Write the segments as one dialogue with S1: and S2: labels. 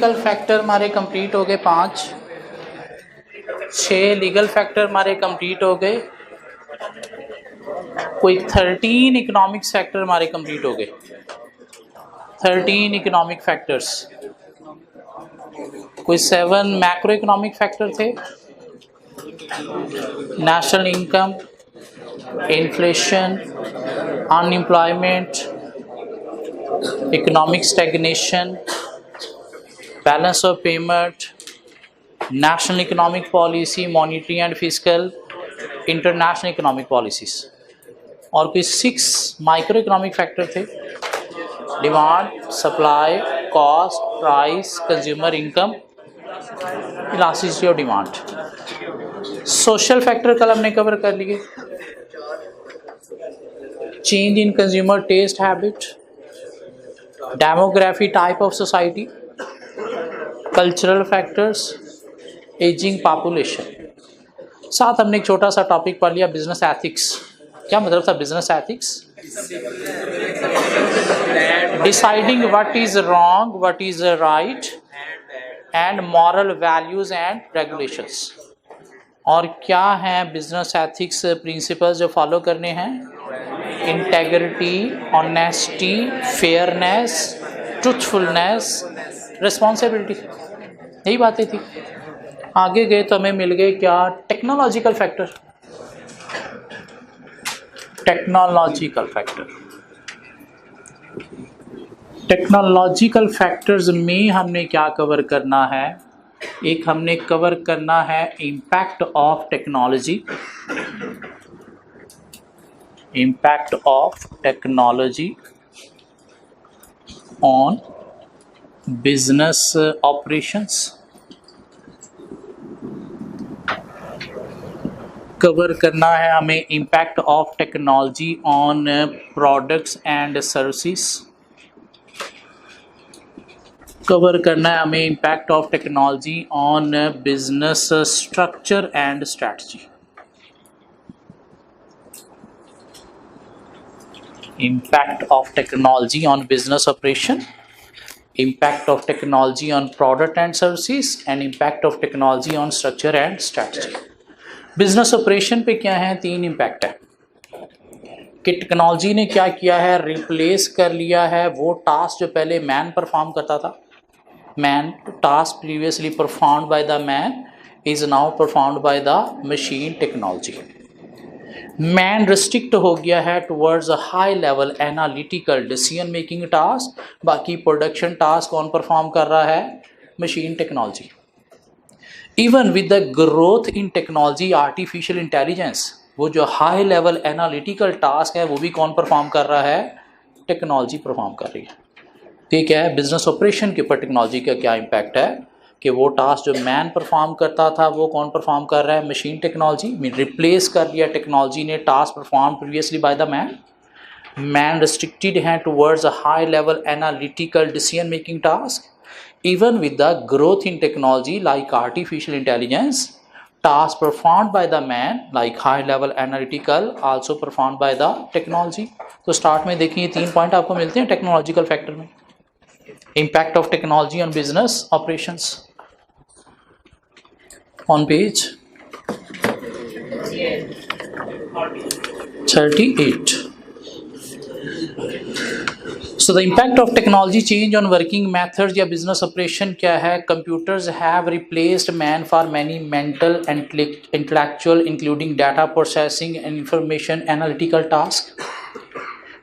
S1: Technological factor हमारे complete हो गए 5, 6 लीगल फैक्टर हमारे कंप्लीट हो गए, कोई 13 इकोनॉमिक फैक्टर हमारे कंप्लीट हो गए, 13 इकोनॉमिक फैक्टर्स, कोई 7 मैक्रो इकोनॉमिक फैक्टर थे, national income, inflation, unemployment, economic stagnation, balance of payment, national economic policy, monetary and fiscal, international economic policies, और कोई 6 माइक्रो इकोनॉमिक फैक्टर थे, demand, supply, cost, price, consumer income, elasticity of demand. Social factor कल हमने cover कर लिए, change in consumer taste habit, demography type of society, cultural factors, aging population. साथ हमने एक छोटा सा टॉपिक पढ़ लिया बिजनेस एथिक्स। क्या मतलब था business ethics? Deciding what is wrong, what is right, and moral values and regulations. और क्या है बिजनेस एथिक्स प्रिंसिपल्स जो फॉलो करने हैं? Integrity, honesty, fairness, truthfulness, responsibility, यही बातें थी। आगे गए तो हमें मिल गए क्या? Technological factor. Technological factor, technological factors में हमने क्या कवर करना है? एक हमने कवर करना है impact of technology, impact of technology on business operations. Cover करना है हमें impact of technology on products and services. Cover करना है हमें impact of technology on business structure and strategy. Impact of technology on business operation, impact of technology on product and services, and impact of technology on structure and strategy। Business operation पे क्या है? 3 impact है कि technology ने क्या किया है? Replace कर लिया है वो टास्क जो पहले मैन परफॉर्म करता था। Man task previously performed by the man is now performed by the machine technology. Man restrict हो गया है towards a high level analytical decision making task. बाकी प्रोडक्शन टास्क कौन परफॉर्म कर रहा है? Machine technology. Even with the growth in technology, artificial intelligence, वो जो हाई लेवल एनालिटिकल टास्क है वो भी कौन परफॉर्म कर रहा है? टेक्नोलॉजी परफॉर्म कर रही है। ठीक है, बिजनेस ऑपरेशन के ऊपर टेक्नोलॉजी का क्या इम्पैक्ट है कि वो टास्क जो मैन परफॉर्म करता था वो कौन परफॉर्म कर रहा है? Machine technology. रिप्लेस कर लिया टेक्नोलॉजी ने task perform previously by the man. Man restricted है towards a high level analytical decision making task. Even with the growth in technology like artificial intelligence, task performed by the man like high level analytical also performed by the technology. तो start में देखिए 3 point आपको मिलते हैं technological factor में। Impact of technology on business operations on page 38। So the impact of technology change on working methods या business operation क्या है? Computers have replaced man for many mental and intellectual, including data processing and information analytical tasks.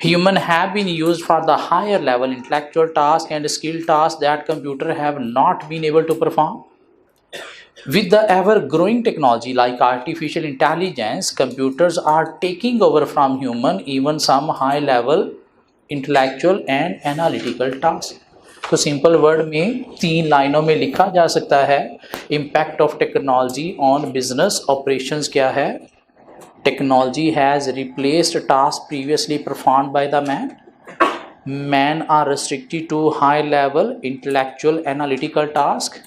S1: Human have been used for the higher level intellectual tasks and skill tasks that computer have not been able to perform. With the ever-growing technology like artificial intelligence, computers are taking over from human, even some high-level intellectual and analytical tasks. तो simple word में 3 लाइनों में लिखा जा सकता है impact of technology on business operations क्या है? Technology has replaced task previously performed by the man. Man are restricted to high-level intellectual analytical tasks.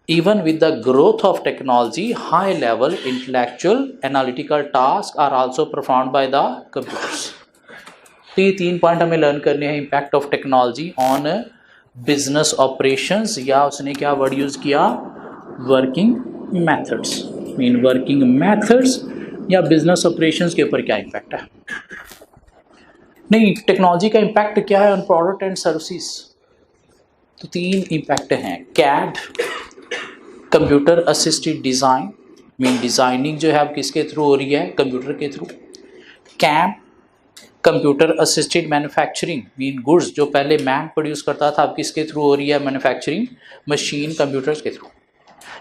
S1: Even with the growth of technology, high-level intellectual analytical tasks are also performed by the computers। तो ये 3 point हमें learn करने हैं impact of technology on business operations, या उसने क्या word use किया, working methods. Mean working methods या बिजनेस ऑपरेशंस के ऊपर क्या इम्पैक्ट है। नहीं, टेक्नोलॉजी का इम्पैक्ट क्या है ऑन प्रोडक्ट एंड सर्विसेज, तो 3 इम्पैक्ट हैं। CAD, computer assisted design, mean designing जो है अब किसके थ्रू हो रही है, कंप्यूटर के through. CAM, computer assisted manufacturing, mean goods जो पहले मैन प्रोड्यूस करता था अब किसके थ्रू हो रही है, मैन्युफैक्चरिंग, मशीन, कंप्यूटर्स के थ्रू।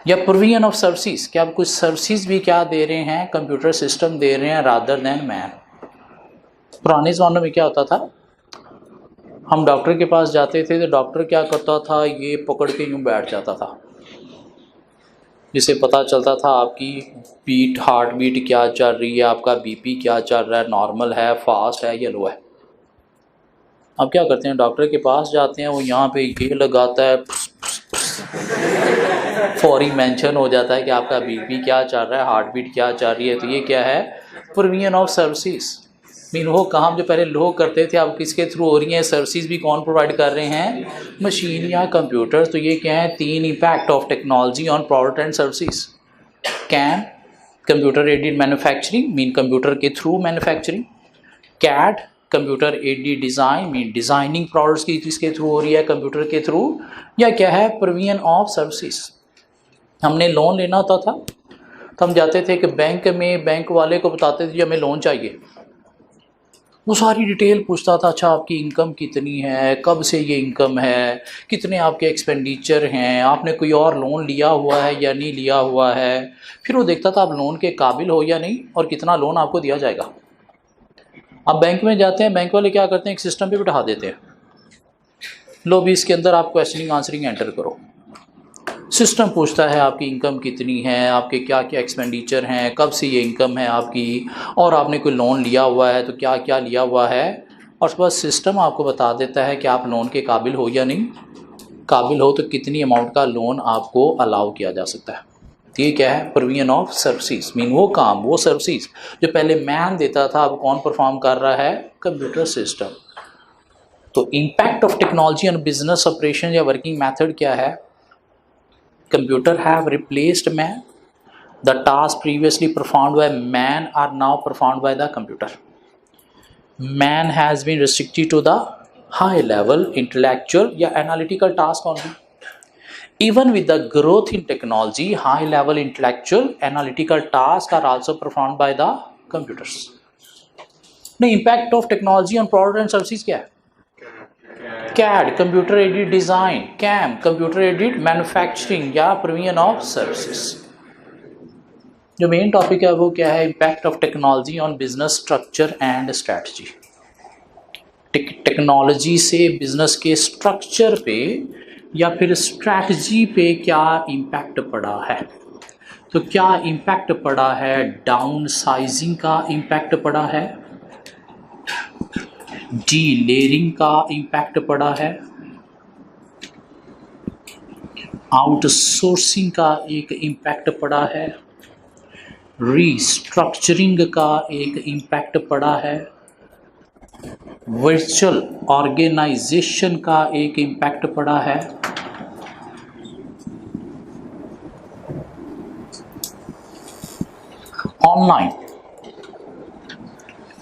S1: या प्रोविजन ऑफ सर्विसेज, क्या आप कुछ सर्विसेज भी क्या दे रहे हैं, कंप्यूटर सिस्टम दे रहे हैं रादर देन मैन। पुराने ज़माने में क्या होता था, हम डॉक्टर के पास जाते थे तो डॉक्टर क्या करता था, ये पकड़ के यूँ बैठ जाता था, जिससे पता चलता था आपकी बीट, हार्ट बीट क्या चल रही है, आपका बीपी क्या चल रहा है, नॉर्मल है, फास्ट है या लो है। अब क्या करते हैं, डॉक्टर के पास जाते हैं, वो यहाँ पे ये लगाता है, फौरी मेंशन हो जाता है कि आपका बीपी क्या चल रहा है, हार्ट बीट क्या चल रही है। तो ये क्या है, प्रोविजन ऑफ सर्विसेज। मीन वो काम जो पहले लोग करते थे अब किसके थ्रू हो रही हैं, सर्विसेज भी कौन प्रोवाइड कर रहे हैं, मशीन या कंप्यूटर। तो ये क्या है, 3 impact of technology on product and services. CAM, computer aided manufacturing, mean computer के through manufacturing. CAD, computer aided design, mean designing products की किसके थ्रू हो रही है, कंप्यूटर के थ्रू। या क्या है, प्रोविजन ऑफ सर्विसेज। हमने लोन लेना होता था तो हम जाते थे कि बैंक में, बैंक वाले को बताते थे हमें लोन चाहिए, वो सारी डिटेल पूछता था, अच्छा आपकी इनकम कितनी है, कब से ये इनकम है, कितने आपके एक्सपेंडिचर हैं, आपने कोई और लोन लिया हुआ है या नहीं लिया हुआ है। फिर वो देखता था आप लोन के काबिल हो या नहीं और कितना लोन आपको दिया जाएगा। अब बैंक में जाते हैं, बैंक वाले क्या करते हैं, एक सिस्टम पे बिठा देते हैं, लो भी इसके अंदर आप क्वेश्चनिंग आंसरिंग एंटर करो। सिस्टम पूछता है आपकी इनकम कितनी है, आपके क्या क्या एक्सपेंडिचर हैं, कब से ये इनकम है आपकी, और आपने कोई लोन लिया हुआ है तो क्या क्या लिया हुआ है। और उसके बाद सिस्टम आपको बता देता है कि आप लोन के काबिल हो या नहीं, काबिल हो तो कितनी अमाउंट का लोन आपको अलाउ किया जा सकता है। तो ये क्या है, प्रोविजन ऑफ सर्विसेज। मीन वो काम, वो सर्विसेज जो पहले मैन देता था अब कौन परफॉर्म कर रहा है, कंप्यूटर सिस्टम। तो impact of technology on business operation या वर्किंग मैथड क्या है, computer have replaced man, the tasks previously performed by man are now performed by the computer. Man has been restricted to the high level intellectual या analytical task only. Even with the growth in technology, high level intellectual analytical tasks are also performed by the computers. The impact of technology on product and services क्या है, CAD, computer aided design, CAM, computer aided manufacturing या provision of services. जो main topic है वो क्या है, impact of technology on business structure and strategy. Technology से business के स्ट्रक्चर पे या फिर स्ट्रैटेजी पे क्या इम्पैक्ट पड़ा है। तो क्या इम्पैक्ट पड़ा है, डाउन साइजिंग का इम्पैक्ट पड़ा है, डी लेयरिंग का इम्पैक्ट पड़ा है, आउटसोर्सिंग का एक इम्पैक्ट पड़ा है, रीस्ट्रक्चरिंग का एक इम्पैक्ट पड़ा है, वर्चुअल ऑर्गेनाइजेशन का एक इम्पैक्ट पड़ा है, ऑनलाइन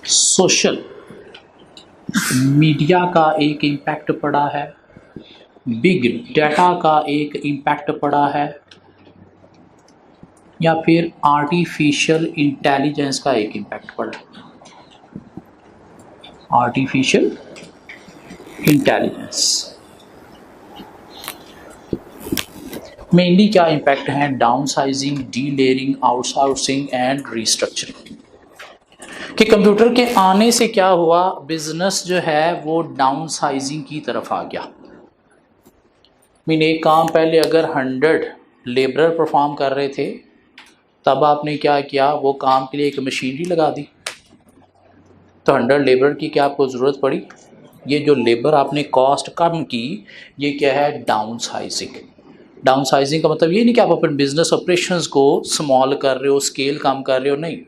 S1: सोशल मीडिया का एक इम्पैक्ट पड़ा है, बिग डाटा का एक इम्पैक्ट पड़ा है, या फिर आर्टिफिशियल इंटेलिजेंस का एक इम्पैक्ट पड़ा है। आर्टिफिशियल इंटेलिजेंस मेनली क्या इम्पैक्ट है, down sizing, D layering, outsourcing and restructuring. कि कंप्यूटर के आने से क्या हुआ, बिजनेस जो है वो डाउन साइजिंग की तरफ आ गया। मीन एक काम पहले अगर 100 लेबरर परफॉर्म कर रहे थे तब आपने क्या किया, वो काम के लिए एक मशीनरी लगा दी, तो 100 लेबर की क्या आपको ज़रूरत पड़ी। ये जो लेबर आपने कॉस्ट कम की, ये क्या है, डाउन साइजिंग। डाउन साइजिंग का मतलब ये नहीं कि आप अपने बिजनेस ऑपरेशंस को स्मॉल कर रहे हो, स्केल कम कर रहे हो, नहीं।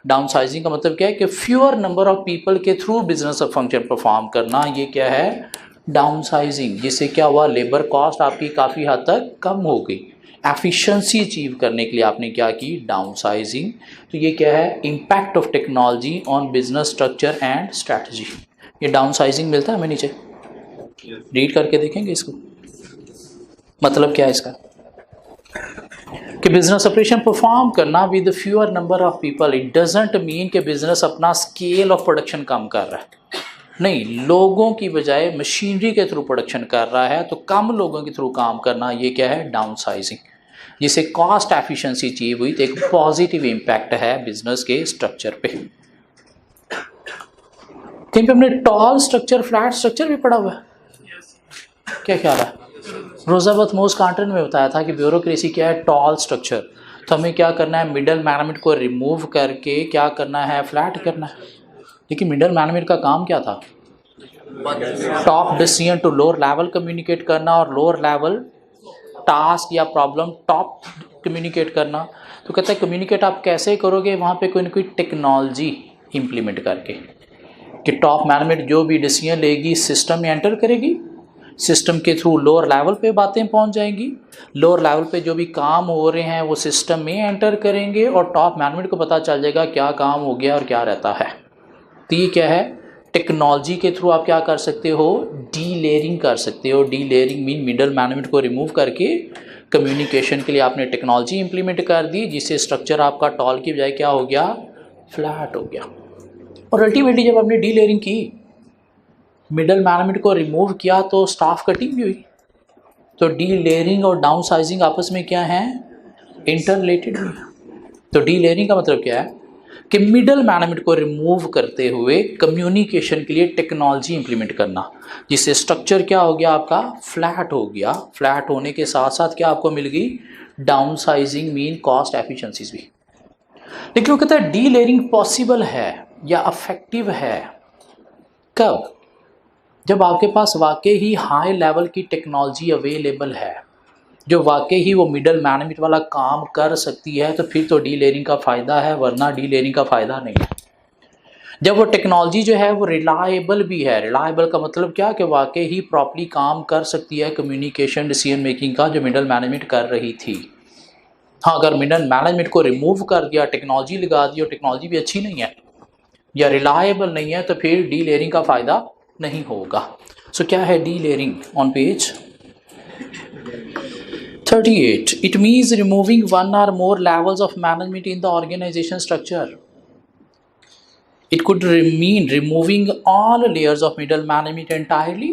S1: डाउन साइजिंग का मतलब क्या है कि फ्यूअर नंबर ऑफ पीपल के थ्रू बिजनेस फंक्शन परफॉर्म करना, ये क्या है, डाउन साइजिंग, जिससे क्या हुआ, लेबर कॉस्ट आपकी काफ़ी हद तक कम हो गई। एफिशिएंसी अचीव करने के लिए आपने क्या की, डाउन साइजिंग। तो ये क्या है, impact of technology on business structure and strategy. ये डाउन साइजिंग मिलता है हमें नीचे, रीड करके देखेंगे इसको, मतलब क्या है इसका, कि बिजनेस ऑपरेशन परफॉर्म करना with fewer number of people. It doesn't mean कि बिजनेस अपना स्केल ऑफ प्रोडक्शन कम कर रहा है, नहीं, लोगों की बजाय मशीनरी के थ्रू प्रोडक्शन कर रहा है, तो कम लोगों के थ्रू काम करना, ये क्या है, डाउन साइजिंग। जिससे कॉस्ट एफिशिएंसी अचीव हुई, तो एक पॉजिटिव इम्पैक्ट है बिजनेस के स्ट्रक्चर पे। कहीं पे हमने टॉल स्ट्रक्चर, फ्लैट स्ट्रक्चर भी पढ़ा हुआ है, क्या ख्याल है? रोजाबत मोस्ट कांटन में बताया था कि ब्यूरोक्रेसी क्या है, टॉल स्ट्रक्चर। तो हमें क्या करना है, मिडल मैनेजमेंट को रिमूव करके क्या करना है, फ्लैट करना है। लेकिन मिडल मैनेजमेंट का काम क्या था, top decision to lower level communicate करना, और लोअर लेवल टास्क या प्रॉब्लम टॉप कम्युनिकेट करना। तो कहता है कम्युनिकेट आप कैसे करोगे, वहाँ पे कोई ना कोई टेक्नोलॉजी इंप्लीमेंट करके, कि टॉप मैनेजमेंट जो भी डिसीजन लेगी सिस्टम में एंटर करेगी, सिस्टम के थ्रू लोअर लेवल पे बातें पहुंच जाएंगी, लोअर लेवल पे जो भी काम हो रहे हैं वो सिस्टम में एंटर करेंगे, और टॉप मैनेजमेंट को पता चल जाएगा क्या काम हो गया और क्या रहता है। तो ये क्या है, टेक्नोलॉजी के थ्रू आप क्या कर सकते हो, डी लेयरिंग कर सकते हो। D layering mean middle management को रिमूव करके कम्युनिकेशन के लिए आपने टेक्नोलॉजी इंप्लीमेंट कर दी, जिससे स्ट्रक्चर आपका टॉल की बजाय क्या हो गया, फ्लैट हो गया। और अल्टीमेटली जब आपने डी लेयरिंग की, मिडल मैनेजमेंट को रिमूव किया, तो स्टाफ कटिंग भी हुई। तो डी लेयरिंग और डाउन साइजिंग आपस में क्या है, इंटर रिलेटेड भी है। तो डी लेयरिंग का मतलब क्या है कि मिडल मैनेजमेंट को रिमूव करते हुए कम्युनिकेशन के लिए टेक्नोलॉजी इंप्लीमेंट करना, जिससे स्ट्रक्चर क्या हो गया आपका, फ्लैट हो गया। फ्लैट होने के साथ साथ क्या आपको मिल गई, down sizing mean cost efficiencies भी। लेकिन वो कहता है डी लेयरिंग पॉसिबल है या अफेक्टिव है कब, जब आपके पास वाकई ही हाई लेवल की टेक्नोलॉजी अवेलेबल है, जो वाकई ही वो मिडल मैनेजमेंट वाला काम कर सकती है, तो फिर तो डी लेयरिंग का फ़ायदा है, वरना डी लेयरिंग का फ़ायदा नहीं है। जब वो टेक्नोलॉजी जो है वो रिलायबल भी है, रिलायबल का मतलब क्या, कि वाकई ही प्रॉपरली काम कर सकती है कम्युनिकेशन डिसीजन मेकिंग का, जो मिडल मैनेजमेंट कर रही थी। हाँ, अगर मिडल मैनेजमेंट को रिमूव कर दिया, टेक्नोलॉजी लगा दी और टेक्नोलॉजी भी अच्छी नहीं है या रिलायबल नहीं है, तो फिर डी लेयरिंग का फ़ायदा नहीं होगा। सो क्या है D layering, on page 38, it means removing one or more levels of management in the organization structure. It could mean removing all layers of middle management entirely,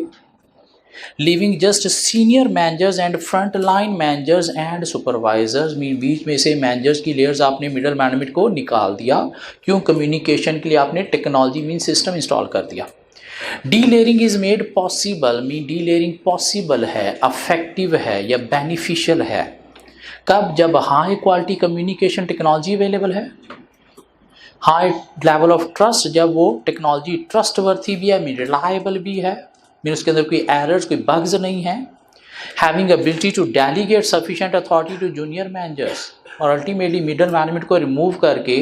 S1: leaving just senior managers and frontline managers and supervisors। Mean बीच में से managers की layers आपने middle management को निकाल दिया, क्यों, communication के लिए आपने टेक्नोलॉजी मीन सिस्टम इंस्टॉल कर दिया। D layering is made possible mean D layering possible है, अफेक्टिव है या बेनिफिशियल है कब, जब high quality communication technology available है, हाई लेवल ऑफ ट्रस्ट, जब वो टेक्नोलॉजी ट्रस्टवर्थी भी है, रिलायबल भी है, मीन उसके अंदर कोई एरर्स, कोई बग्स नहीं है, having ability to delegate sufficient authority to junior managers, और अल्टीमेटली मिडल मैनेजमेंट को रिमूव करके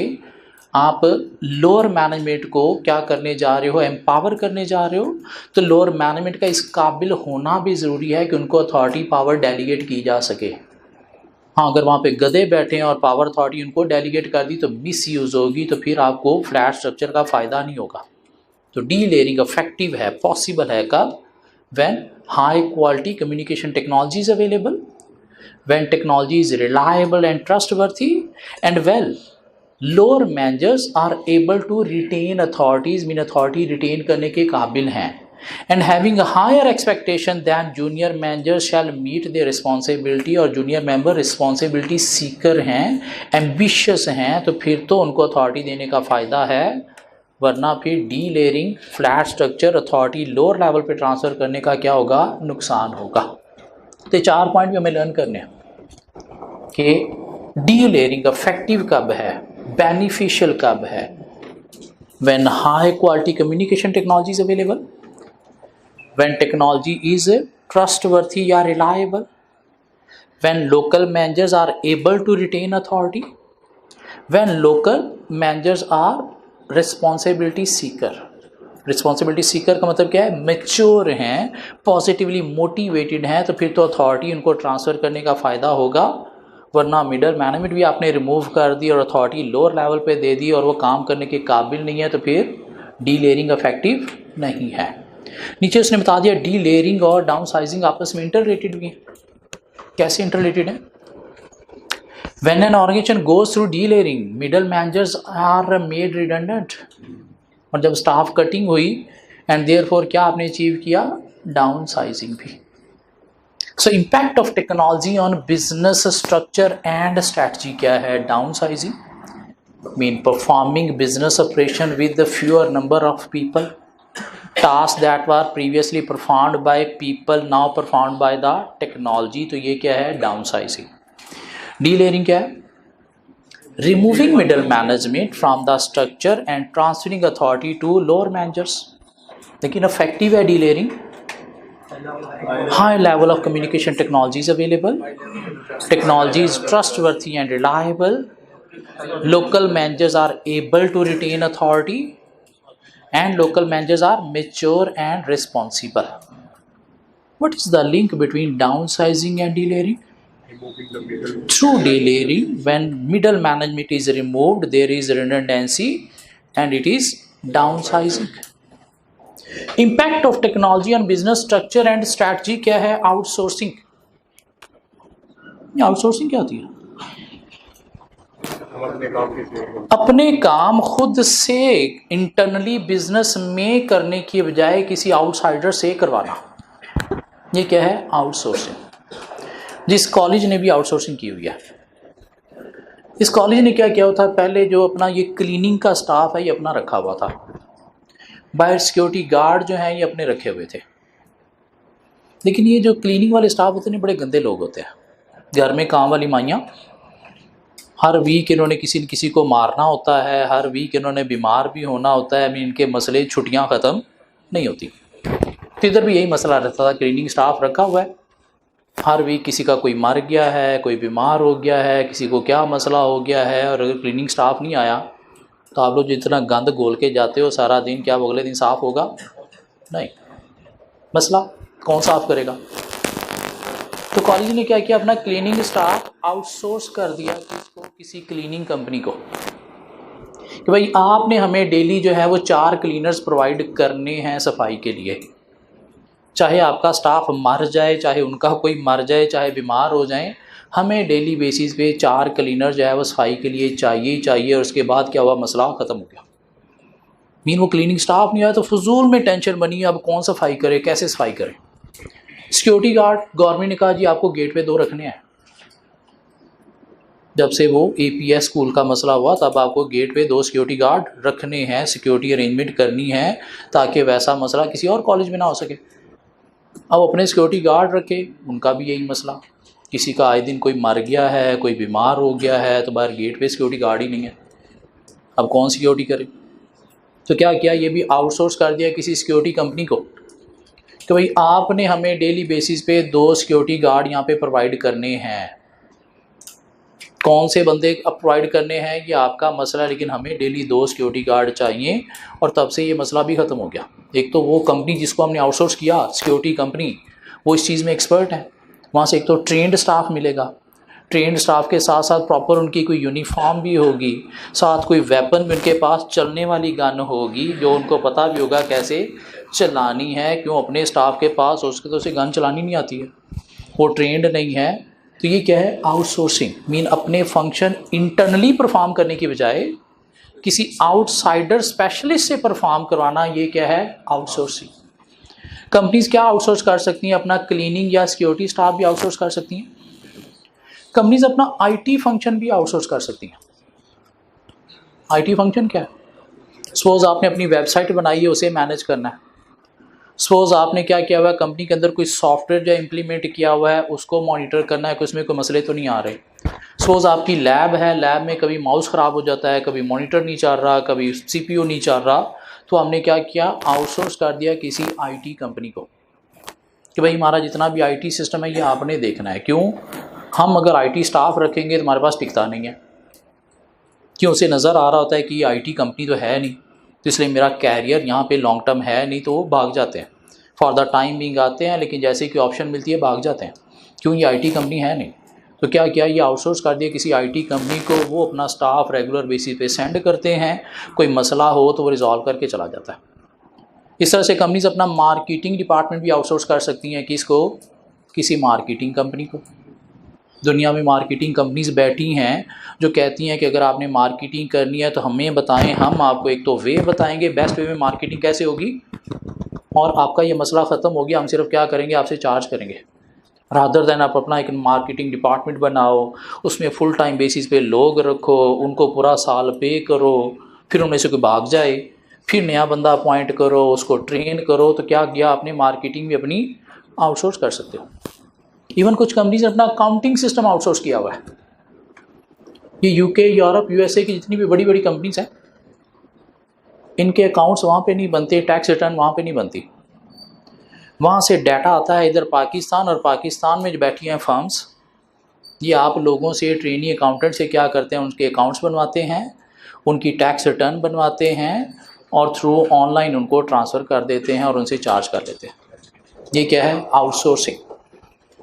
S1: आप लोअर मैनेजमेंट को क्या करने जा रहे हो, एम्पावर करने जा रहे हो। तो लोअर मैनेजमेंट का इस काबिल होना भी ज़रूरी है कि उनको अथॉरिटी पावर डेलीगेट की जा सके। हाँ, अगर वहाँ पे गधे बैठे हैं और पावर अथॉरिटी उनको डेलीगेट कर दी तो मिस यूज़ होगी, तो फिर आपको फ्लैट स्ट्रक्चर का फ़ायदा नहीं होगा। तो डी लेयरिंग इफेक्टिव है, पॉसिबल है कब, when high quality communication technology is available, when technology is reliable and trustworthy, and well lower managers are able to retain authorities, mean authority retain करने के काबिल हैं, and having higher expectation than junior manager shall meet their responsibility, और junior member responsibility seeker हैं, ambitious हैं, तो फिर तो उनको अथॉरिटी देने का फ़ायदा है, वरना फिर D layering flat structure authority lower level पे ट्रांसफ़र करने का क्या होगा, नुकसान होगा। तो 4 पॉइंट भी हमें लर्न करने हैं कि डी लेयरिंग इफेक्टिव कब है, बेनिफिशियल कब है, when high quality communication technology is available, when technology is trustworthy या reliable, when local managers are able to retain authority, when local managers are responsibility seeker, responsibility Sikar का मतलब क्या है, mature हैं, पॉजिटिवली मोटिवेटेड हैं, तो फिर तो अथॉरिटी उनको ट्रांसफ़र करने का फ़ायदा होगा। वरना मिडल मैनेजमेंट भी आपने रिमूव कर दी और अथॉरिटी लोअर लेवल पे दे दी और वो काम करने के काबिल नहीं है, तो फिर डी लेयरिंग इफेक्टिव नहीं है। नीचे उसने बता दिया डी लेयरिंग और डाउन साइजिंग आपस में इंटर रिलेटेड भी हैं। कैसे इंटर रिलेटेड है? When an organization goes through delayering, middle managers are made redundant. और जब स्टाफ कटिंग हुई एंड देयरफॉर क्या आपने अचीव किया, डाउन साइजिंग भी। So impact of technology on business structure and strategy क्या है, downsizing mean performing business operation with fewer number of people, task that were previously performed by people now performed by the technology, तो ये क्या है, downsizing. Delayering क्या है, removing middle management from the structure and transferring authority to lower managers. लेकिन effective है delayering, high level of communication technology is available, technology is trustworthy and reliable, local managers are able to retain authority, and local managers are mature and responsible. What is the link between downsizing and delayering? Through delayering, when middle management is removed, there is redundancy and it is downsizing. Impact of technology on business structure and strategy क्या है, outsourcing. Outsourcing क्या होती है? अपने काम खुद से internally business में करने की बजाय किसी आउटसाइडर से करवाना, ये क्या है, आउटसोर्सिंग। जिस कॉलेज ने भी आउटसोर्सिंग की हुई है, इस कॉलेज ने क्या किया होता है, पहले जो अपना ये क्लीनिंग का स्टाफ है ये अपना रखा हुआ था, बाहर सिक्योरिटी गार्ड जो हैं ये अपने रखे हुए थे। लेकिन ये जो क्लीनिंग वाले स्टाफ होते हैं बड़े गंदे लोग होते हैं, घर में काम वाली माइयाँ, हर वीक इन्होंने किसी न किसी को मारना होता है, हर वीक इन्होंने बीमार भी होना होता है, इनके मसले छुट्टियां ख़त्म नहीं होती। तो इधर भी यही मसला रहता था, क्लीनिंग स्टाफ रखा हुआ है, हर वीक किसी का कोई मर गया है, कोई बीमार हो गया है, किसी को क्या मसला हो गया है, और अगर क्लीनिंग स्टाफ नहीं आया तो आप लोग जितना गंद घोल के जाते हो सारा दिन, क्या वो अगले दिन साफ़ होगा? नहीं। मसला कौन साफ़ करेगा? तो कॉलेज ने क्या किया, अपना क्लीनिंग स्टाफ आउटसोर्स कर दिया किसको, किसी क्लीनिंग कंपनी को, कि भाई आपने हमें डेली जो है वो 4 क्लीनर्स प्रोवाइड करने हैं सफाई के लिए, चाहे आपका स्टाफ मर जाए, चाहे उनका कोई मर जाए, चाहे बीमार हो जाए, हमें डेली बेसिस पे 4 क्लीनर जो है वो सफाई के लिए चाहिए ही चाहिए। और उसके बाद क्या हुआ, मसला ख़त्म हो गया। मीन वो क्लीनिंग स्टाफ नहीं आया तो फजूल में टेंशन बनी, अब कौन सफाई करे, कैसे सफाई करे। सिक्योरिटी गार्ड, गवर्नमेंट ने कहा जी आपको गेट पे 2 रखने हैं। जब से वो APS स्कूल का मसला हुआ तब आपको गेट पे 2 सिक्योरिटी गार्ड रखने हैं, सिक्योरिटी अरेंजमेंट करनी है ताकि वैसा मसला किसी और कॉलेज में ना हो सके। अब अपने सिक्योरिटी गार्ड रखे, उनका भी यही मसला, किसी का आए दिन कोई मर गया है, कोई बीमार हो गया है, तो बाहर गेट पे सिक्योरिटी गार्ड ही नहीं है, अब कौन सिक्योरिटी करे। तो क्या किया, ये भी आउटसोर्स कर दिया किसी सिक्योरिटी कंपनी को, कि भाई आपने हमें डेली बेसिस पे 2 सिक्योरिटी गार्ड यहाँ पे प्रोवाइड करने हैं। कौन से बंदे अब प्रोवाइड करने हैं ये आपका मसला, लेकिन हमें डेली 2 सिक्योरिटी गार्ड चाहिए। और तब से ये मसला भी ख़त्म हो गया। एक तो वो कंपनी जिसको हमने आउटसोर्स किया, सिक्योरिटी कंपनी, वो इस चीज़ में एक्सपर्ट है, वहाँ से एक तो ट्रेंड स्टाफ मिलेगा, ट्रेंड स्टाफ के साथ साथ प्रॉपर उनकी कोई यूनिफॉर्म भी होगी, साथ कोई वेपन भी उनके पास, चलने वाली गन होगी जो उनको पता भी होगा कैसे चलानी है। क्यों, अपने स्टाफ के पास उसके तो उसे गन चलानी नहीं आती है, वो ट्रेंड नहीं है। तो ये क्या है, आउटसोर्सिंग। मीन अपने फंक्शन इंटरनली परफॉर्म करने की बजाय किसी आउटसाइडर स्पेशलिस्ट से परफॉर्म करवाना, ये क्या है, आउटसोर्सिंग। कंपनीज क्या आउटसोर्स कर सकती हैं, अपना क्लीनिंग या सिक्योरिटी स्टाफ भी आउटसोर्स कर सकती हैं। कंपनीज अपना IT फंक्शन भी आउटसोर्स कर सकती हैं। IT फंक्शन क्या है, सपोज आपने अपनी वेबसाइट बनाई है, उसे मैनेज करना है। सपोज आपने क्या किया हुआ है, कंपनी के अंदर कोई सॉफ्टवेयर जो इम्प्लीमेंट किया हुआ है उसको मॉनिटर करना है कि उसमें कोई मसले तो नहीं आ रहे। सपोज आपकी लैब है, लैब में कभी माउस ख़राब हो जाता है, कभी मॉनिटर नहीं चल रहा, कभी CPU नहीं चल रहा, तो हमने क्या किया, आउटसोर्स कर दिया किसी IT कंपनी को, कि भाई हमारा जितना भी IT सिस्टम है ये आपने देखना है। क्यों, हम अगर IT स्टाफ रखेंगे तो हमारे पास टिकता नहीं है। क्यों, उसे नज़र आ रहा होता है कि ये IT कंपनी तो है नहीं, तो इसलिए मेरा कैरियर यहाँ पे लॉन्ग टर्म है नहीं, तो वो भाग जाते हैं, फॉर द टाइम बिंग आते हैं, लेकिन जैसे कि ऑप्शन मिलती है भाग जाते हैं। क्यों? ये आईटी कंपनी है नहीं। तो क्या किया, ये आउटसोर्स कर दिया किसी आईटी कंपनी को, वो अपना स्टाफ रेगुलर बेसिस पे सेंड करते हैं, कोई मसला हो तो वो रिजॉल्व करके चला जाता है। इस तरह से कंपनीज अपना मार्केटिंग डिपार्टमेंट भी आउटसोर्स कर सकती हैं, किसको? किसी मार्केटिंग कंपनी को। दुनिया में मार्केटिंग कंपनीज बैठी हैं जो कहती हैं कि अगर आपने मार्केटिंग करनी है तो हमें बताएं, हम आपको एक तो वे बताएंगे बेस्ट वे में मार्केटिंग कैसे होगी, और आपका ये मसला ख़त्म हो गया, हम सिर्फ क्या करेंगे, आपसे चार्ज करेंगे। रादर दैन आप अपना एक मार्केटिंग डिपार्टमेंट बनाओ, उसमें फुल टाइम बेसिस पे लोग रखो, उनको पूरा साल पे करो, फिर उनमें से कोई भाग जाए, फिर नया बंदा अपॉइंट करो, उसको ट्रेन करो, तो क्या किया आपने, मार्केटिंग भी अपनी आउटसोर्स कर सकते हो। इवन कुछ कंपनीज ने अपना अकाउंटिंग सिस्टम आउटसोर्स किया हुआ है। ये यूके, यूरोप, यूएसए की जितनी भी बड़ी बड़ी कंपनीज हैं, इनके अकाउंट्स वहाँ पे नहीं बनते, टैक्स रिटर्न वहाँ पे नहीं बनती। वहाँ से डाटा आता है इधर पाकिस्तान, और पाकिस्तान में जो बैठी हैं फर्म्स, ये आप लोगों से, ट्रेनी अकाउंटेंट से क्या करते हैं, उनके अकाउंट्स बनवाते हैं, उनकी टैक्स रिटर्न बनवाते हैं, और थ्रू ऑनलाइन उनको ट्रांसफ़र कर देते हैं और उनसे चार्ज कर लेते हैं। ये क्या है? आउटसोर्सिंग।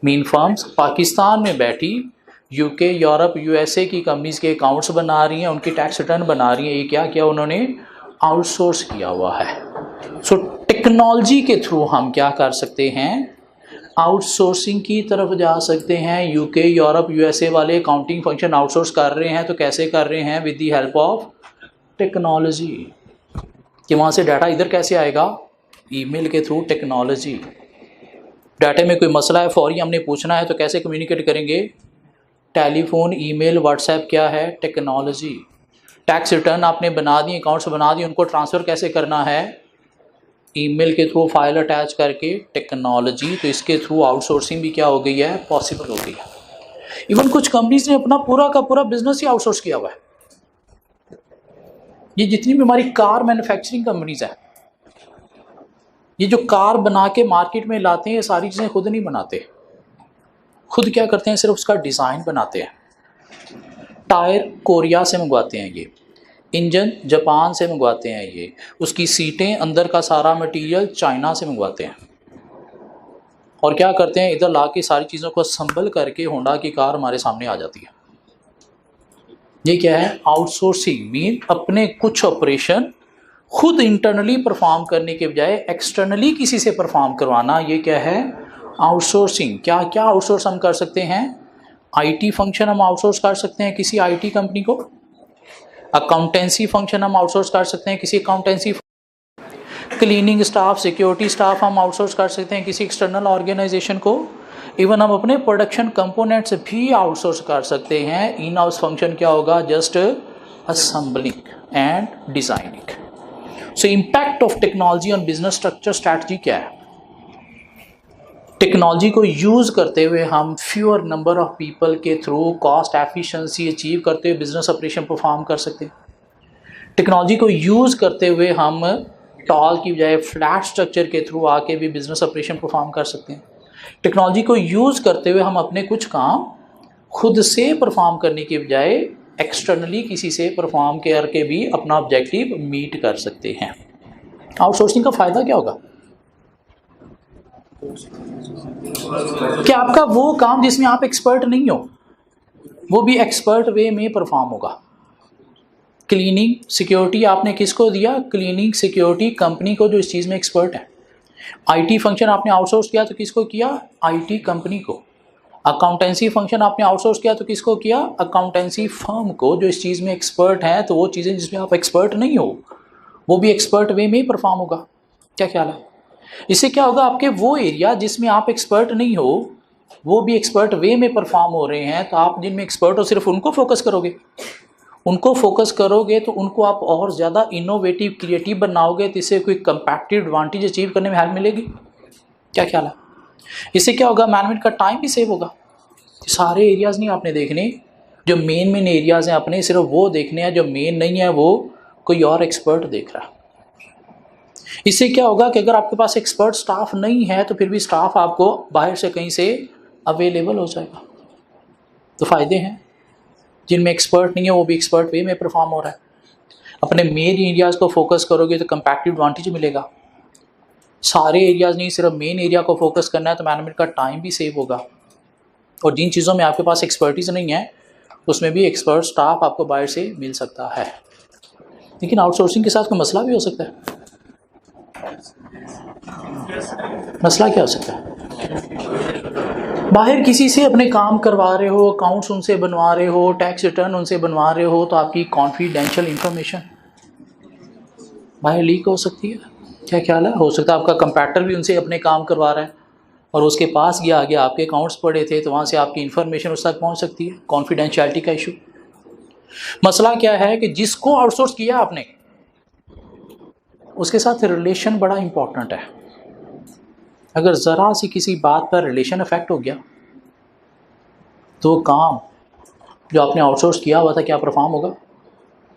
S1: मीन फर्म्स पाकिस्तान में बैठी यूके, यूरोप, यूएसए की कंपनीज के अकाउंट्स बना रही हैं, उनकी टैक्स रिटर्न बना रही हैं। ये क्या किया उन्होंने? आउटसोर्स किया हुआ है। सो टेक्नोलॉजी के थ्रू हम क्या कर सकते हैं? आउटसोर्सिंग की तरफ जा सकते हैं। यूके, यूरोप, यूएसए वाले अकाउंटिंग फंक्शन आउटसोर्स कर रहे हैं, तो कैसे कर रहे हैं? With the help of technology. कि वहाँ से डाटा इधर कैसे आएगा? ईमेल के थ्रू टेक्नोलॉजी। डाटा में कोई मसला है, फौरी हमने पूछना है, तो कैसे कम्युनिकेट करेंगे? टेलीफोन, ईमेल, व्हाट्सएप क्या है? टेक्नोलॉजी। टैक्स रिटर्न आपने बना दी, अकाउंट्स बना दी, उनको ट्रांसफ़र कैसे करना है? ईमेल के थ्रू फाइल अटैच करके, टेक्नोलॉजी। तो इसके थ्रू आउटसोर्सिंग भी क्या हो गई है? पॉसिबल हो गई है। इवन कुछ कंपनीज ने अपना पूरा का पूरा बिजनेस ही आउटसोर्स किया हुआ है। ये जितनी भी हमारी कार मैन्युफैक्चरिंग कंपनीज हैं, ये जो कार बना के मार्केट में लाते हैं, ये सारी चीज़ें खुद नहीं बनाते। खुद क्या करते हैं? सिर्फ उसका डिज़ाइन बनाते हैं। टायर कोरिया से मंगवाते हैं, ये इंजन जापान से मंगवाते हैं, ये उसकी सीटें, अंदर का सारा मटेरियल चाइना से मंगवाते हैं, और क्या करते हैं? इधर ला के सारी चीज़ों को असम्बल करके होंडा की कार हमारे सामने आ जाती है। ये क्या है? आउटसोर्सिंग। मीन अपने कुछ ऑपरेशन खुद इंटरनली परफॉर्म करने के बजाय एक्सटर्नली किसी से परफॉर्म करवाना। ये क्या है? आउटसोर्सिंग। क्या क्या आउटसोर्स हम कर सकते हैं? आईटी फंक्शन हम आउटसोर्स कर सकते हैं किसी आईटी कंपनी को। अकाउंटेंसी फंक्शन हम आउटसोर्स कर सकते हैं किसी accountancy. Cleaning staff, security staff हम आउटसोर्स कर सकते हैं किसी एक्सटर्नल ऑर्गेनाइजेशन को। इवन हम अपने प्रोडक्शन कंपोनेंट्स भी आउटसोर्स कर सकते हैं। इन हाउस फंक्शन क्या होगा? Just assembling and designing. So impact of technology on business structure strategy क्या है? टेक्नोलॉजी को यूज़ करते हुए हम फ्यूअर नंबर ऑफ पीपल के थ्रू कॉस्ट एफिशिएंसी अचीव करते हुए बिजनेस ऑपरेशन परफॉर्म कर सकते हैं। टेक्नोलॉजी को यूज़ करते हुए हम टॉल की बजाय फ्लैट स्ट्रक्चर के थ्रू आके भी बिजनेस ऑपरेशन परफॉर्म कर सकते हैं। टेक्नोलॉजी को यूज़ करते हुए हम अपने कुछ काम खुद से परफॉर्म करने के बजाय एक्सटर्नली किसी से परफॉर्म करके भी अपना ऑब्जेक्टिव मीट कर सकते हैं। आउटसोर्सिंग का फ़ायदा क्या होगा? कि आपका वो काम जिसमें आप एक्सपर्ट नहीं हो, वो भी एक्सपर्ट वे में परफॉर्म होगा। क्लीनिंग सिक्योरिटी आपने किसको दिया? क्लीनिंग सिक्योरिटी कंपनी को, जो इस चीज़ में एक्सपर्ट है। आईटी फंक्शन आपने आउटसोर्स किया तो किसको किया? आईटी कंपनी को। अकाउंटेंसी फंक्शन आपने आउटसोर्स किया तो किसको किया? अकाउंटेंसी फर्म को, जो इस चीज़ में एक्सपर्ट है। तो वो चीज़ें जिसमें आप एक्सपर्ट नहीं हो, वो भी एक्सपर्ट वे में ही परफॉर्म होगा। क्या ख्याल है? इससे क्या होगा? आपके वो एरिया जिसमें आप एक्सपर्ट नहीं हो, वो भी एक्सपर्ट वे में परफॉर्म हो रहे हैं। तो आप जिनमें एक्सपर्ट हो सिर्फ उनको फोकस करोगे। उनको फोकस करोगे तो उनको आप और ज़्यादा इनोवेटिव, क्रिएटिव बनाओगे, तो इससे कोई कंपैटिटिव एडवांटेज अचीव करने में हेल्प मिलेगी। क्या ख्याल है? इससे क्या होगा? मैनेजमेंट का टाइम भी सेव होगा। सारे एरियाज़ नहीं आपने देखने, जो मेन एरियाज़ हैं अपने, सिर्फ वो देखने हैं। जो मेन नहीं है वो कोई और एक्सपर्ट देख रहा है। इससे क्या होगा कि अगर आपके पास एक्सपर्ट स्टाफ नहीं है तो फिर भी स्टाफ आपको बाहर से कहीं से अवेलेबल हो जाएगा। तो फ़ायदे हैं। जिनमें एक्सपर्ट नहीं है वो भी एक्सपर्ट वे में परफॉर्म हो रहा है। अपने मेन एरियाज़ को फोकस करोगे तो कंपैरेटिव एडवांटेज मिलेगा। सारे एरियाज़ नहीं, सिर्फ मेन एरिया को फोकस करना है तो मैनेजमेंट का टाइम भी सेव होगा। और जिन चीज़ों में आपके पास एक्सपर्टीज नहीं है उसमें भी एक्सपर्ट स्टाफ आपको बाहर से मिल सकता है। लेकिन आउटसोर्सिंग के साथ कोई मसला भी हो सकता है। मसला क्या हो सकता है? बाहर किसी से अपने काम करवा रहे हो, अकाउंट्स उनसे बनवा रहे हो, टैक्स रिटर्न उनसे बनवा रहे हो, तो आपकी कॉन्फिडेंशियल इंफॉर्मेशन बाहर लीक हो सकती है। क्या ख्याल है? हो सकता है आपका कंपैटर भी उनसे अपने काम करवा रहा है और उसके पास गया आगे आपके अकाउंट्स पड़े थे तो वहाँ से आपकी इन्फॉर्मेशन उस तक पहुँच सकती है। कॉन्फिडेंशियलिटी का इशू। मसला क्या है कि जिसको आउटसोर्स किया आपने उसके साथ रिलेशन बड़ा इंपॉर्टेंट है। अगर ज़रा सी किसी बात पर रिलेशन अफेक्ट हो गया तो काम जो आपने आउटसोर्स किया हुआ था क्या परफॉर्म होगा?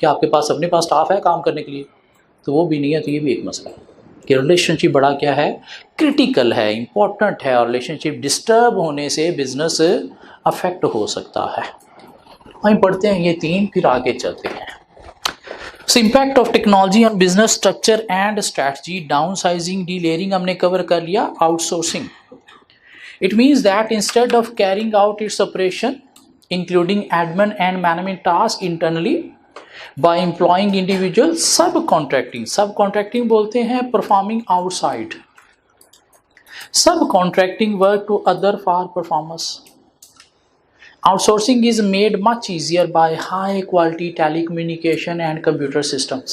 S1: क्या आपके पास अपने पास स्टाफ है काम करने के लिए? तो वो भी नहीं है। तो ये भी एक मसला है कि रिलेशनशिप बड़ा क्या है, क्रिटिकल है, इम्पॉर्टेंट है, और रिलेशनशिप डिस्टर्ब होने से बिजनेस अफेक्ट हो सकता है। हम पढ़ते हैं ये तीन, फिर आगे चलते हैं। So impact of technology on business structure and strategy, downsizing, delayering हमने कवर कर लिया। outsourcing, it means that instead of carrying out its operation including admin and management tasks internally by employing individual, subcontracting बोलते हैं performing outside, subcontracting work to other for performance. Outsourcing is made much easier by high quality telecommunication and computer systems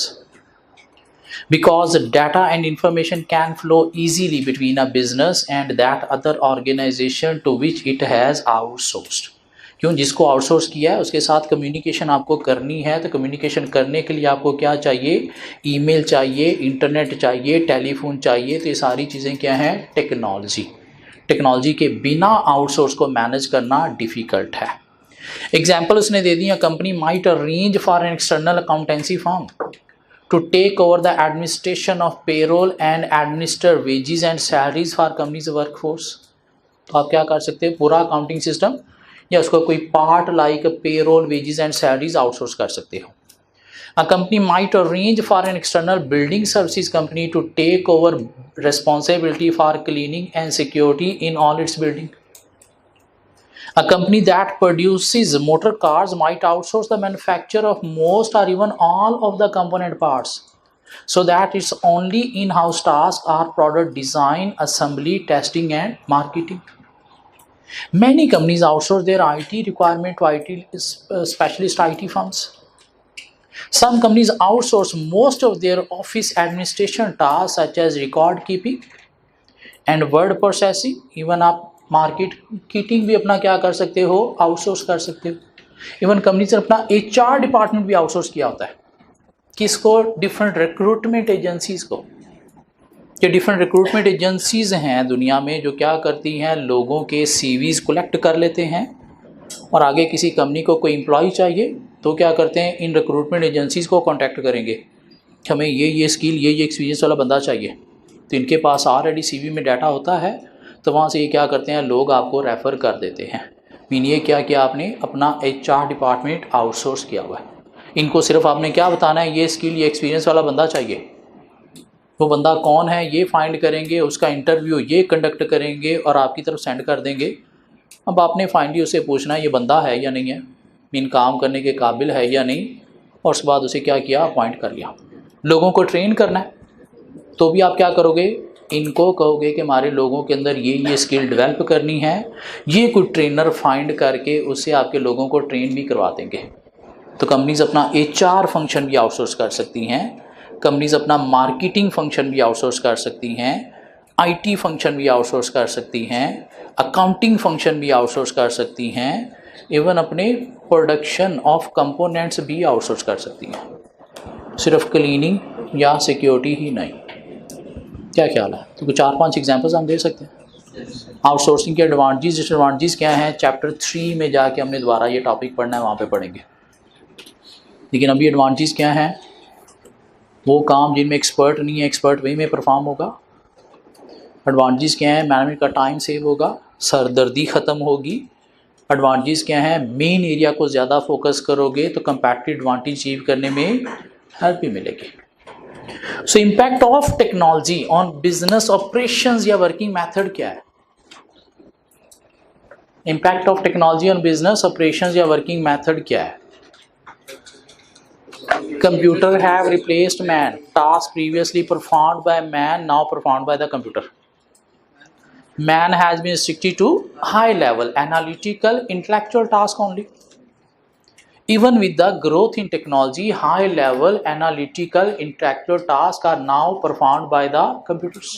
S1: because data and information can flow easily between a business and that other organization to which it has outsourced. क्यों? जिसको outsource किया है उसके साथ communication आपको करनी है, तो कम्युनिकेशन करने के लिए आपको क्या चाहिए? ईमेल चाहिए, इंटरनेट चाहिए, टेलीफोन चाहिए। तो ये सारी चीज़ें क्या हैं? टेक्नोलॉजी के बिना आउटसोर्स को मैनेज करना डिफ़िकल्ट है। एग्जाम्पल उसने दे दी, company might arrange for an external accountancy firm to take over the administration of payroll and administer wages and salaries for company's workforce. तो आप क्या कर सकते हैं? पूरा अकाउंटिंग सिस्टम या उसका कोई part like payroll, wages and salaries outsource कर सकते हो। A company might arrange for an external building services company to take over responsibility for cleaning and security in all its building. A company that produces motor cars might outsource the manufacture of most or even all of the component parts, so that its only in-house tasks are product design, assembly, testing and marketing. Many companies outsource their IT requirement to IT specialist IT firms. Some companies outsource most of their office administration tasks such as record keeping and word processing. Even आप marketing भी अपना क्या कर सकते हो? Outsource कर सकते हो। इवन कंपनी से अपना HR डिपार्टमेंट भी आउटसोर्स किया होता है। किसको? डिफरेंट रिक्रूटमेंट एजेंसीज को। ये डिफरेंट रिक्रूटमेंट एजेंसीज हैं दुनिया में जो क्या करती हैं? लोगों के CVs कलेक्ट कर लेते हैं और आगे किसी कंपनी को कोई एम्प्लॉय चाहिए तो क्या करते हैं? इन रिक्रूटमेंट एजेंसीज़ को कांटेक्ट करेंगे, हमें ये स्किल, ये एक्सपीरियंस वाला बंदा चाहिए। तो इनके पास ऑलरेडी CV में डाटा होता है, तो वहाँ से ये क्या करते हैं? लोग आपको रेफ़र कर देते हैं। मीन ये क्या किया आपने? अपना HR डिपार्टमेंट आउटसोर्स किया हुआ है। इनको सिर्फ आपने क्या बताना है? ये स्किल, ये एक्सपीरियंस वाला बंदा चाहिए। वो बंदा कौन है ये फाइंड करेंगे, उसका इंटरव्यू ये कंडक्ट करेंगे और आपकी तरफ सेंड कर देंगे। अब आपने फाइनली उससे पूछना है ये बंदा है या नहीं है, मीन काम करने के काबिल है या नहीं, और उसके बाद उसे क्या किया? अपॉइंट कर लिया। लोगों को ट्रेन करना है तो भी आप क्या करोगे? इनको कहोगे कि हमारे लोगों के अंदर ये स्किल डेवलप करनी है, ये कोई ट्रेनर फाइंड करके उससे आपके लोगों को ट्रेन भी करवा देंगे। तो कंपनीज अपना HR फंक्शन भी आउटसोर्स कर सकती हैं, कंपनीज अपना मार्केटिंग फंक्शन भी आउटसोर्स कर सकती हैं, IT फंक्शन भी आउटसोर्स कर सकती हैं, अकाउंटिंग फंक्शन भी आउटसोर्स कर सकती हैं, इवन अपने प्रोडक्शन ऑफ कंपोनेंट्स भी आउटसोर्स कर सकती हैं, सिर्फ क्लीनिंग या सिक्योरिटी ही नहीं। क्या ख्याल है? तो कुछ 4-5 एग्जांपल्स हम दे सकते हैं आउटसोर्सिंग के एडवांटेजेस डिसएडवांटेजेस क्या हैं। चैप्टर 3 में जाके हमने दोबारा ये टॉपिक पढ़ना है, वहाँ पे पढ़ेंगे। लेकिन अभी एडवांटेजेस क्या हैं? वो काम जिनमें एक्सपर्ट नहीं है, एक्सपर्ट वे में परफॉर्म होगा। एडवांटेजेस क्या है? मैनेजमेंट का टाइम सेव होगा, सरदर्दी ख़त्म होगी। एडवांटेजेस क्या है? मेन एरिया को ज़्यादा फोकस करोगे तो कंपैरेटिव एडवांटेज अचीव करने में हेल्प भी मिलेगी। सो impact of technology on business operations या वर्किंग मेथड क्या है? Impact of technology on business operations या वर्किंग मेथड क्या है? Computer have replaced man, task previously performed by man now performed by the computer. Man has been restricted to high level analytical intellectual task only. Even with the growth in technology, high level analytical intellectual tasks are now performed by the computers.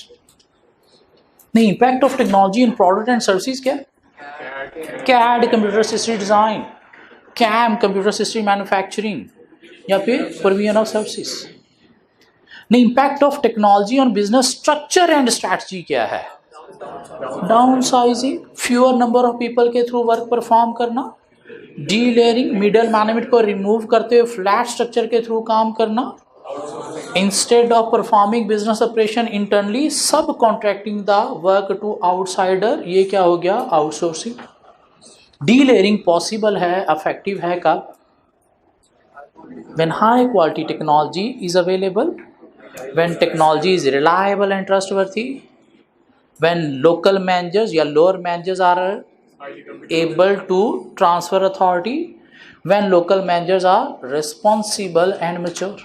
S1: The impact of technology in product and services क्या? CAD computer assisted design, CAM computer assisted manufacturing या फिर provision of services. The impact of technology on business structure and strategy क्या है? Downsizing, fewer number of people के through work perform करना, delayering, middle management को remove करते हुए flat structure के थ्रू काम करना, instead of performing business operation internally subcontracting the work to outsider, ये क्या हो गया? आउटसोर्सिंग। डी लेयरिंग पॉसिबल है, इफेक्टिव है कब? When high quality technology is available, when technology is reliable and trustworthy, when local managers या lower managers are able to transfer authority, when local managers are responsible and mature।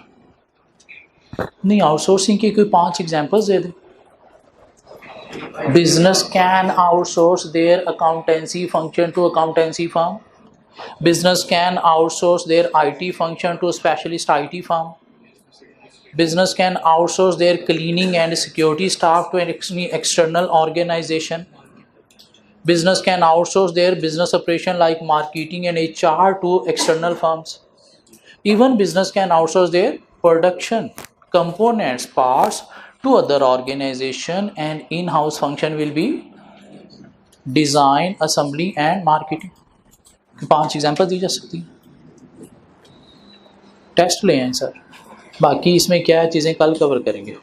S1: नहीं, outsourcing की कोई 5 examples दे दे। Business can outsource their accountancy function to accountancy firm, business can outsource their IT function to specialist IT firm, business can outsource their cleaning and security staff to an external organization, business can outsource their business operation like marketing and HR to external firms, even business can outsource their production components parts to other organization, and in-house function will be design, assembly and marketing। 5 example दी जा सकती हैं। Test ले आए sir, बाकी इसमें क्या चीज़ें कल कवर करेंगे।